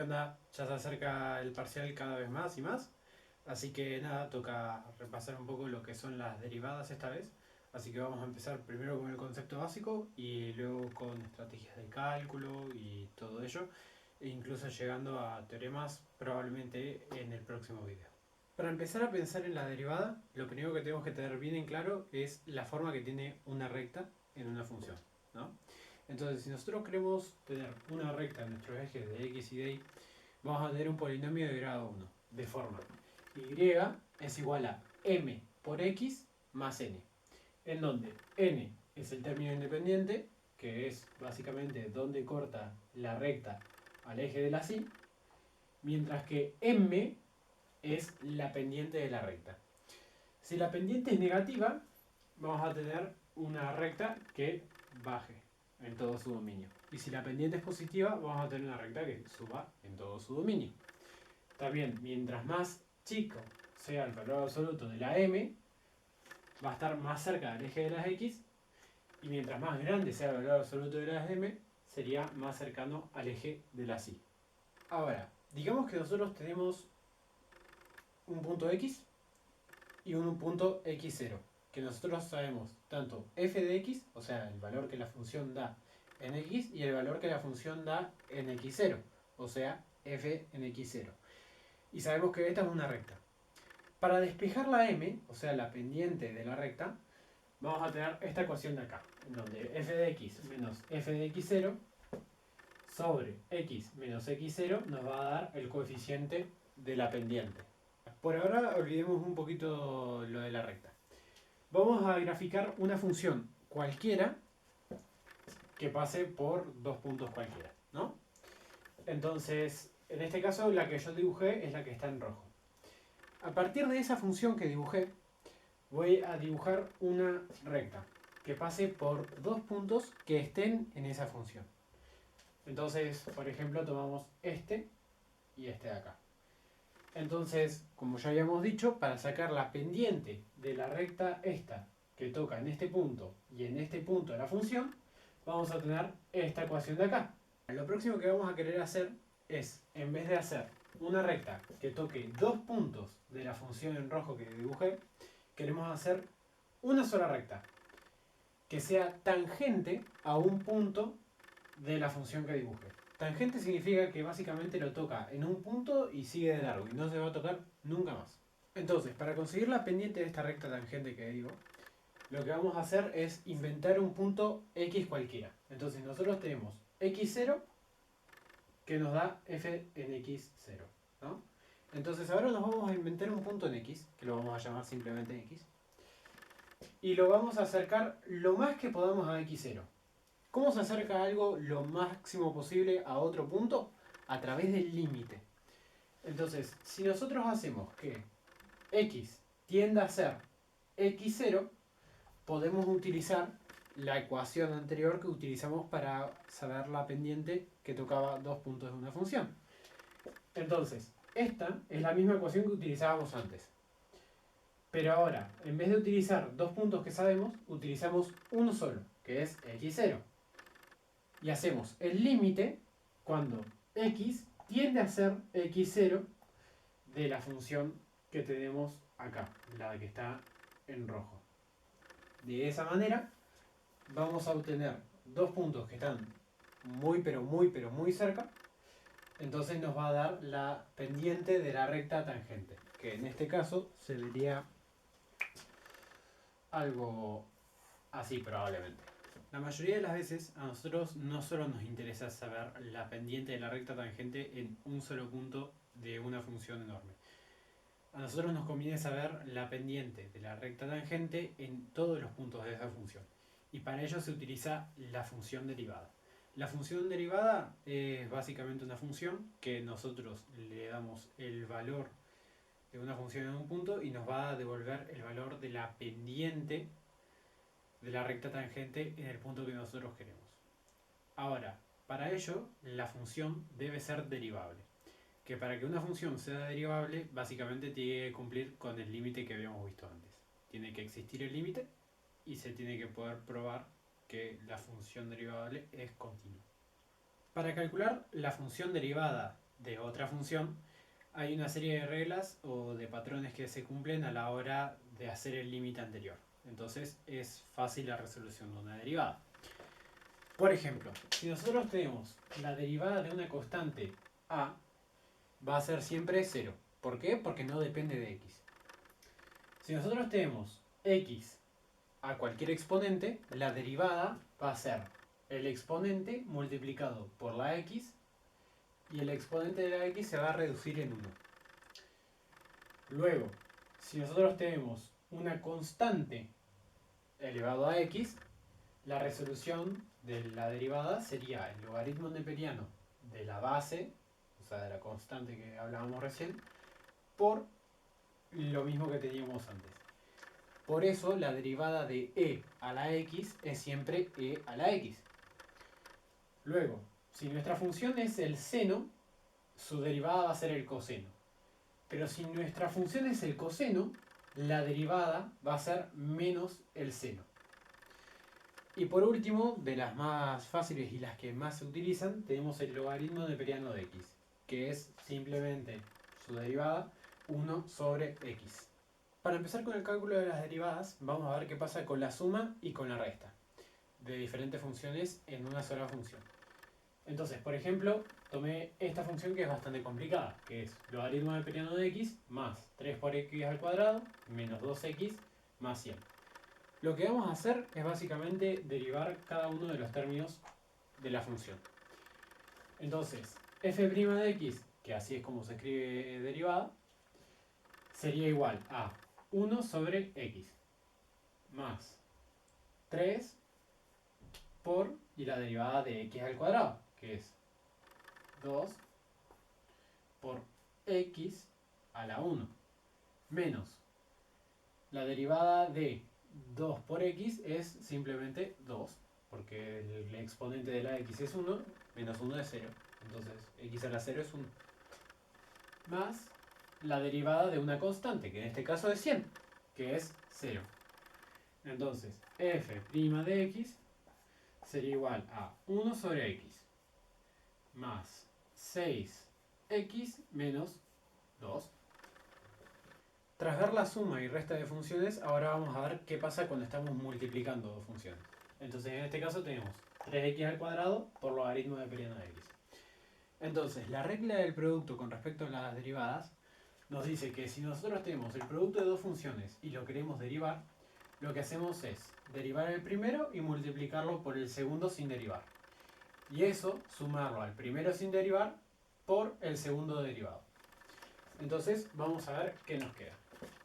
Anda, ya se acerca el parcial cada vez más y más, así que nada, toca repasar un poco lo que son las derivadas esta vez. Así que vamos a empezar primero con el concepto básico y luego con estrategias de cálculo y todo ello, e incluso llegando a teoremas probablemente en el próximo video. Para empezar a pensar en la derivada, lo primero que tenemos que tener bien en claro es la forma que tiene una recta en una función, ¿no? Entonces, si nosotros queremos tener una recta en nuestros ejes de x y de y, vamos a tener un polinomio de grado 1, de forma y es igual a m por x más n, en donde n es el término independiente, que es básicamente donde corta la recta al eje de la y, mientras que m es la pendiente de la recta. Si la pendiente es negativa, vamos a tener una recta que baje en todo su dominio. Y si la pendiente es positiva, vamos a tener una recta que suba en todo su dominio. También, mientras más chico sea el valor absoluto de la m, va a estar más cerca del eje de las x, y mientras más grande sea el valor absoluto de las m, sería más cercano al eje de las y. Ahora, digamos que nosotros tenemos un punto x y un punto x0, que nosotros sabemos tanto f de x, o sea, el valor que la función da en x, y el valor que la función da en x0, o sea, f en x0. Y sabemos que esta es una recta. Para despejar la m, o sea, la pendiente de la recta, vamos a tener esta ecuación de acá, en donde f de x menos f de x0 sobre x menos x0 nos va a dar el coeficiente de la pendiente. Por ahora olvidemos un poquito lo de la recta. Vamos a graficar una función cualquiera que pase por dos puntos cualquiera, ¿no? Entonces, en este caso la que yo dibujé es la que está en rojo. A partir de esa función que dibujé, voy a dibujar una recta que pase por dos puntos que estén en esa función. Entonces, por ejemplo, tomamos este y este de acá. Entonces, como ya habíamos dicho, para sacar la pendiente de la recta esta que toca en este punto y en este punto de la función, vamos a tener esta ecuación de acá. Lo próximo que vamos a querer hacer es, en vez de hacer una recta que toque dos puntos de la función en rojo que dibujé, queremos hacer una sola recta que sea tangente a un punto de la función que dibujé. Tangente significa que básicamente lo toca en un punto y sigue de largo y no se va a tocar nunca más. Entonces, para conseguir la pendiente de esta recta tangente que digo, lo que vamos a hacer es inventar un punto x cualquiera. Entonces nosotros tenemos x0 que nos da f en x0, ¿no? Entonces ahora nos vamos a inventar un punto en x, que lo vamos a llamar simplemente x, y lo vamos a acercar lo más que podamos a x0. ¿Cómo se acerca algo lo máximo posible a otro punto? A través del límite. Entonces, si nosotros hacemos que x tienda a ser x0, podemos utilizar la ecuación anterior que utilizamos para saber la pendiente que tocaba dos puntos de una función. Entonces, esta es la misma ecuación que utilizábamos antes. Pero ahora, en vez de utilizar dos puntos que sabemos, utilizamos uno solo, que es x0. Y hacemos el límite cuando x tiende a ser x0 de la función que tenemos acá, la que está en rojo. De esa manera vamos a obtener dos puntos que están muy cerca. Entonces nos va a dar la pendiente de la recta tangente, que en este caso se vería algo así probablemente. La mayoría de las veces a nosotros no solo nos interesa saber la pendiente de la recta tangente en un solo punto de una función enorme. A nosotros nos conviene saber la pendiente de la recta tangente en todos los puntos de esa función. Y para ello se utiliza la función derivada. La función derivada es básicamente una función que nosotros le damos el valor de una función en un punto y nos va a devolver el valor de la pendiente de la recta tangente en el punto que nosotros queremos. Ahora, para ello, la función debe ser derivable. Que para que una función sea derivable, básicamente tiene que cumplir con el límite que habíamos visto antes. Tiene que existir el límite y se tiene que poder probar que la función derivable es continua. Para calcular la función derivada de otra función, hay una serie de reglas o de patrones que se cumplen a la hora de hacer el límite anterior. Entonces es fácil la resolución de una derivada. Por ejemplo, si nosotros tenemos la derivada de una constante a, va a ser siempre 0. ¿Por qué? Porque no depende de x. Si nosotros tenemos x a cualquier exponente, la derivada va a ser el exponente multiplicado por la x, y el exponente de la x se va a reducir en 1. Luego, si nosotros tenemos una constante elevado a x, la resolución de la derivada sería el logaritmo neperiano de la base, o sea, de la constante que hablábamos recién, por lo mismo que teníamos antes. Por eso la derivada de e a la x es siempre e a la x. Luego, si nuestra función es el seno, su derivada va a ser el coseno. Pero si nuestra función es el coseno, la derivada va a ser menos el seno. Y por último, de las más fáciles y las que más se utilizan, tenemos el logaritmo neperiano de x, que es simplemente su derivada 1 sobre x. Para empezar con el cálculo de las derivadas, vamos a ver qué pasa con la suma y con la resta de diferentes funciones en una sola función. Entonces, por ejemplo, tomé esta función que es bastante complicada, que es logaritmo neperiano de x más 3 por x al cuadrado menos 2x más 100. Lo que vamos a hacer es básicamente derivar cada uno de los términos de la función. Entonces, f' de x, que así es como se escribe derivada, sería igual a 1 sobre x más 3 por, y la derivada de x al cuadrado, que es 2 por x a la 1, menos la derivada de 2 por x es simplemente 2, porque el exponente de la x es 1, menos 1 es 0, entonces x a la 0 es 1, más la derivada de una constante, que en este caso es 100, que es 0. Entonces, f' de x sería igual a 1 sobre x más 6x menos 2. Tras ver la suma y resta de funciones, ahora vamos a ver qué pasa cuando estamos multiplicando dos funciones. Entonces, en este caso tenemos 3x al cuadrado por logaritmo neperiano de x. Entonces, la regla del producto con respecto a las derivadas nos dice que si nosotros tenemos el producto de dos funciones y lo queremos derivar, lo que hacemos es derivar el primero y multiplicarlo por el segundo sin derivar. Y eso, sumarlo al primero sin derivar por el segundo derivado. Entonces, vamos a ver qué nos queda.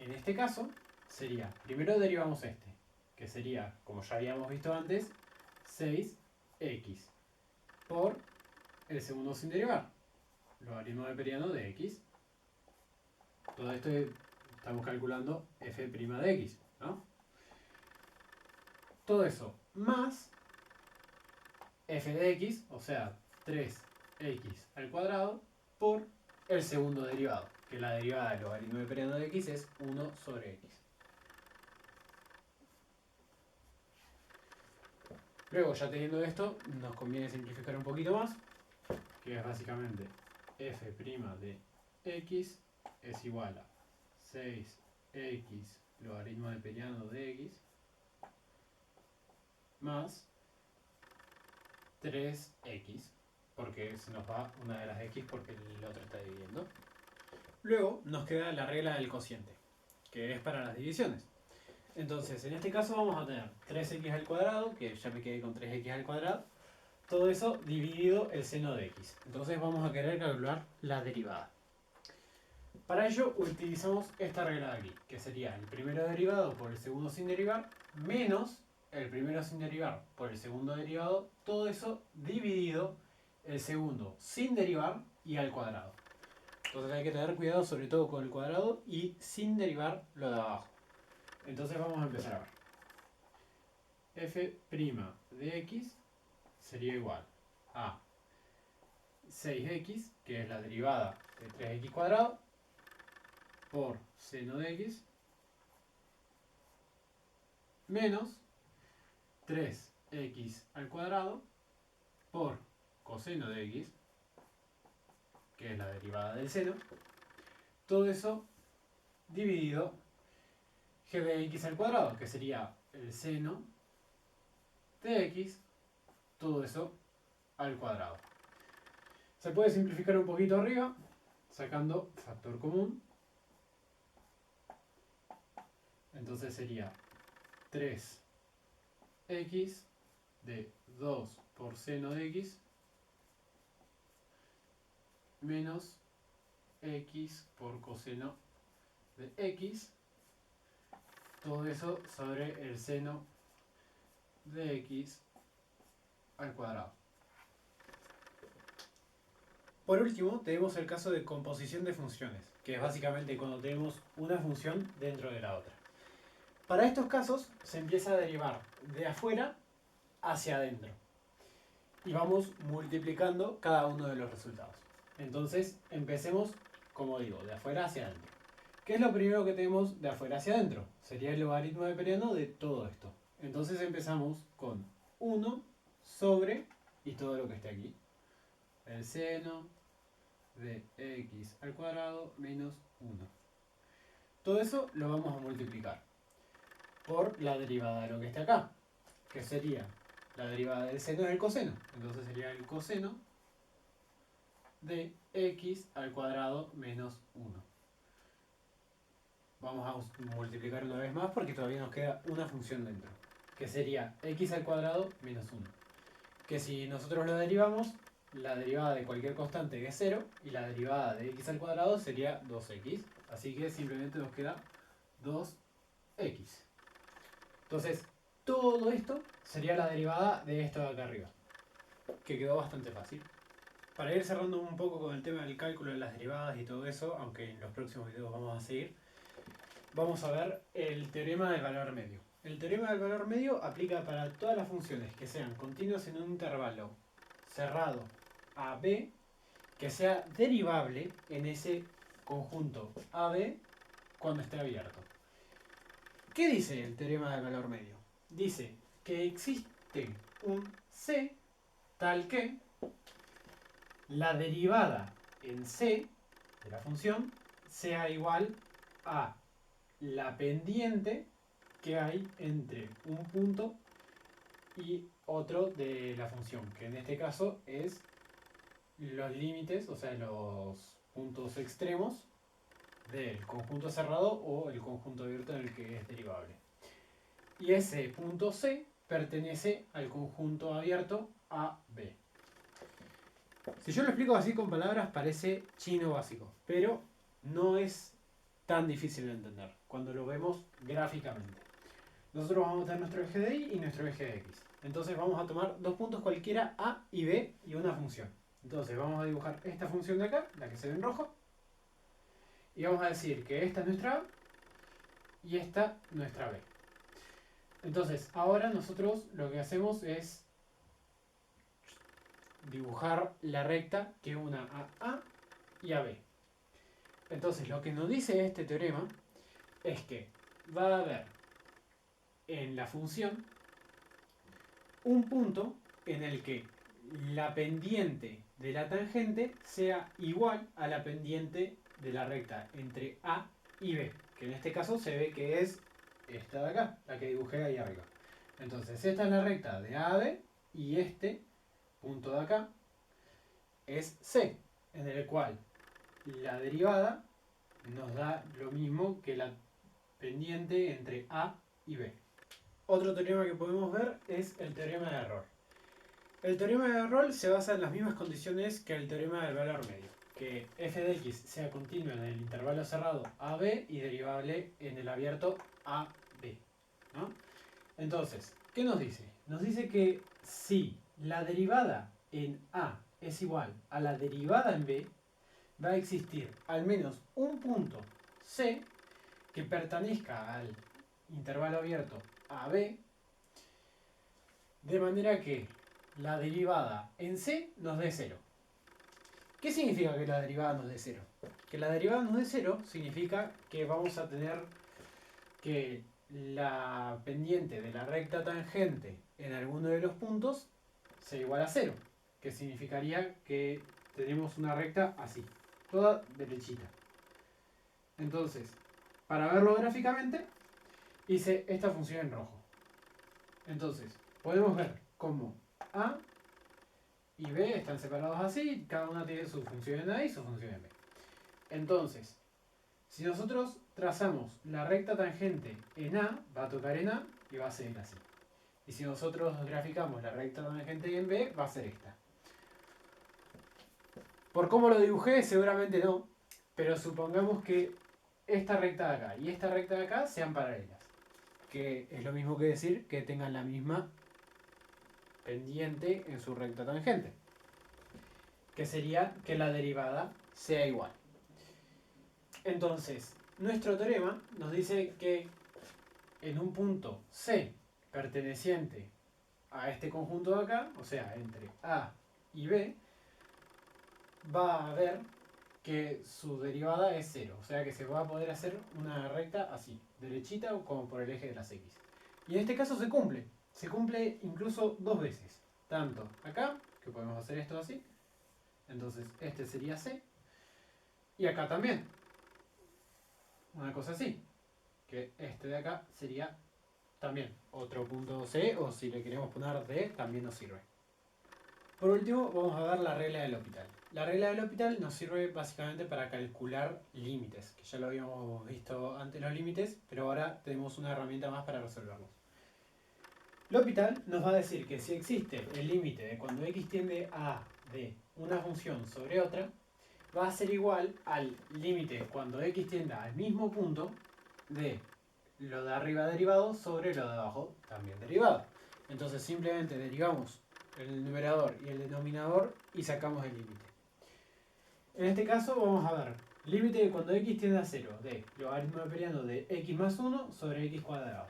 En este caso, sería, primero derivamos este, que sería, como ya habíamos visto antes, 6x por el segundo sin derivar, logaritmo neperiano de x. Todo esto estamos calculando f' de x, ¿no? Todo eso más f de x, o sea, 3x al cuadrado, por el segundo derivado, que la derivada del logaritmo neperiano de x es 1 sobre x. Luego, ya teniendo esto, nos conviene simplificar un poquito más, que es básicamente f' de x es igual a 6x logaritmo neperiano de x más 3x, porque se nos va una de las x porque el otro está dividiendo. Luego nos queda la regla del cociente, que es para las divisiones. Entonces, en este caso vamos a tener 3x al cuadrado, que ya me quedé con 3x al cuadrado, todo eso dividido el seno de x. Entonces vamos a querer calcular la derivada. Para ello utilizamos esta regla de aquí, que sería el primero derivado por el segundo sin derivar, menos el primero sin derivar por el segundo derivado, todo eso dividido el segundo sin derivar y al cuadrado. Entonces hay que tener cuidado sobre todo con el cuadrado y sin derivar lo de abajo. Entonces vamos a empezar a ver. F' de x sería igual a 6x, que es la derivada de 3x cuadrado, por seno de x, menos 3x al cuadrado por coseno de x, que es la derivada del seno. Todo eso dividido g de x al cuadrado, que sería el seno de x, todo eso al cuadrado. Se puede simplificar un poquito arriba, sacando factor común. Entonces sería 3x de 2 por seno de x menos x por coseno de x. Todo eso sobre el seno de x al cuadrado. Por último, tenemos el caso de composición de funciones, que es básicamente cuando tenemos una función dentro de la otra. Para estos casos se empieza a derivar de afuera hacia adentro. Y vamos multiplicando cada uno de los resultados. Entonces, empecemos, como digo, de afuera hacia adentro. ¿Qué es lo primero que tenemos de afuera hacia adentro? Sería el logaritmo de periano de todo esto. Entonces empezamos con 1 sobre, y todo lo que esté aquí, el seno de x al cuadrado menos 1. Todo eso lo vamos a multiplicar por la derivada de lo que esté acá, que sería la derivada del seno del coseno. Entonces sería el coseno de x al cuadrado menos 1. Vamos a multiplicar una vez más porque todavía nos queda una función dentro, que sería x al cuadrado menos 1. Que si nosotros lo derivamos, la derivada de cualquier constante es 0 y la derivada de x al cuadrado sería 2x. Así que simplemente nos queda 2x. Entonces, todo esto sería la derivada de esto de acá arriba, que quedó bastante fácil. Para ir cerrando un poco con el tema del cálculo de las derivadas y todo eso, aunque en los próximos videos vamos a seguir, vamos a ver el teorema del valor medio. El teorema del valor medio aplica para todas las funciones que sean continuas en un intervalo cerrado a b, que sea derivable en ese conjunto AB cuando esté abierto. ¿Qué dice el teorema del valor medio? Dice que existe un C tal que la derivada en C de la función sea igual a la pendiente que hay entre un punto y otro de la función, que en este caso es los límites, o sea, los puntos extremos del conjunto cerrado o el conjunto abierto en el que es derivable. Y ese punto C pertenece al conjunto abierto AB. Si yo lo explico así con palabras parece chino básico, pero no es tan difícil de entender cuando lo vemos gráficamente. Nosotros vamos a tener nuestro eje de Y y nuestro eje de X. Entonces vamos a tomar dos puntos cualquiera, A y B, y una función. Entonces vamos a dibujar esta función de acá, la que se ve en rojo, y vamos a decir que esta es nuestra A y esta nuestra B. Entonces ahora nosotros lo que hacemos es dibujar la recta que una a A y a B. Entonces lo que nos dice este teorema es que va a haber en la función un punto en el que la pendiente de la tangente sea igual a la pendiente de la recta entre A y B, que en este caso se ve que es esta de acá, la que dibujé ahí arriba. Entonces esta es la recta de A a B y este punto de acá es C, en el cual la derivada nos da lo mismo que la pendiente entre A y B. Otro teorema que podemos ver es el teorema de error. El teorema de error se basa en las mismas condiciones que el teorema del valor medio, que f de x sea continua en el intervalo cerrado AB y derivable en el abierto AB, ¿no? Entonces, ¿qué nos dice? Nos dice que si la derivada en A es igual a la derivada en B, va a existir al menos un punto C que pertenezca al intervalo abierto AB, de manera que la derivada en C nos dé 0. ¿Qué significa que la derivada nos dé 0? Que la derivada nos dé 0 significa que vamos a tener que la pendiente de la recta tangente en alguno de los puntos sea igual a 0, que significaría que tenemos una recta así, toda derechita. Entonces, para verlo gráficamente, hice esta función en rojo. Entonces, podemos ver cómo A y B están separados así, cada una tiene su función en A y su función en B. Entonces, si nosotros trazamos la recta tangente en A, va a tocar en A y va a ser así. Y si nosotros graficamos la recta tangente en B, va a ser esta. Por cómo lo dibujé, seguramente no, pero supongamos que esta recta de acá y esta recta de acá sean paralelas. Que es lo mismo que decir que tengan la misma pendiente en su recta tangente. Que sería que la derivada sea igual. Entonces, nuestro teorema nos dice que en un punto C perteneciente a este conjunto de acá, o sea, entre A y B, va a haber que su derivada es 0. O sea que se va a poder hacer una recta así, derechita como por el eje de las X. Y en este caso se cumple. Se cumple incluso dos veces. Tanto acá, que podemos hacer esto así. Entonces este sería C. Y acá también. Una cosa así. Que este de acá sería también otro punto C. O si le queremos poner D, también nos sirve. Por último, vamos a ver la regla del L'Hopital. La regla del L'Hopital nos sirve básicamente para calcular límites, que ya lo habíamos visto antes los límites, pero ahora tenemos una herramienta más para resolverlos. L'Hopital nos va a decir que si existe el límite de cuando x tiende a de una función sobre otra, va a ser igual al límite cuando x tienda al mismo punto de lo de arriba derivado sobre lo de abajo también derivado. Entonces simplemente derivamos el numerador y el denominador y sacamos el límite. En este caso vamos a ver límite de cuando x tiende a 0 de logaritmo neperiano de x más 1 sobre x cuadrado.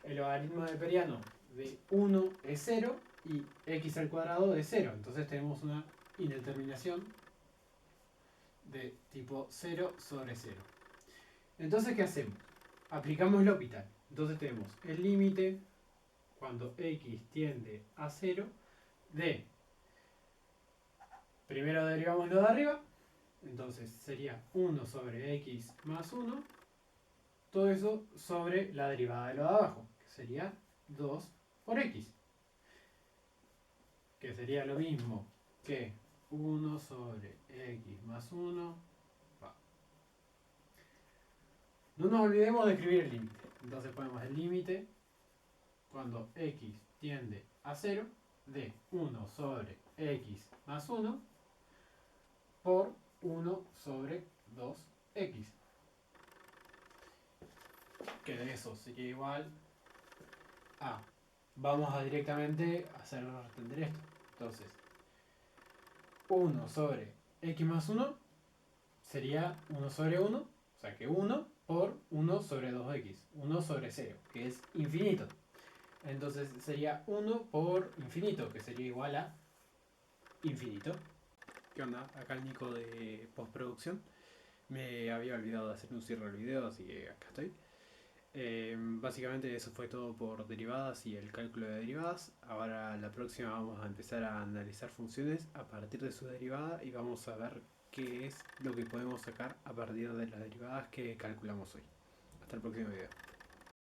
El logaritmo neperiano de 1 es 0 y x al cuadrado es 0. Entonces tenemos una indeterminación de tipo 0 sobre 0. Entonces, ¿qué hacemos? Aplicamos L'Hopital. Entonces tenemos el límite cuando x tiende a 0 de, primero derivamos lo de arriba, entonces sería 1 sobre x más 1, todo eso sobre la derivada de lo de abajo, que sería 2 por x, que sería lo mismo que 1 sobre x más 1. No nos olvidemos de escribir el límite, entonces ponemos el límite cuando x tiende a 0 de 1 sobre x más 1 por 1 sobre 2x. Que de eso sería igual a... Vamos a directamente hacernos entender esto. Entonces, 1 sobre x más 1 sería 1 sobre 1, o sea que 1 por 1 sobre 2x, 1 sobre 0, que es infinito. Entonces sería 1 por infinito, que sería igual a infinito. ¿Qué onda? Acá el Nico de postproducción. Me había olvidado de hacer un cierre del video, así que acá estoy. Básicamente eso fue todo por derivadas y el cálculo de derivadas. Ahora la próxima vamos a empezar a analizar funciones a partir de su derivada y vamos a ver qué es lo que podemos sacar a partir de las derivadas que calculamos hoy. Hasta el próximo video.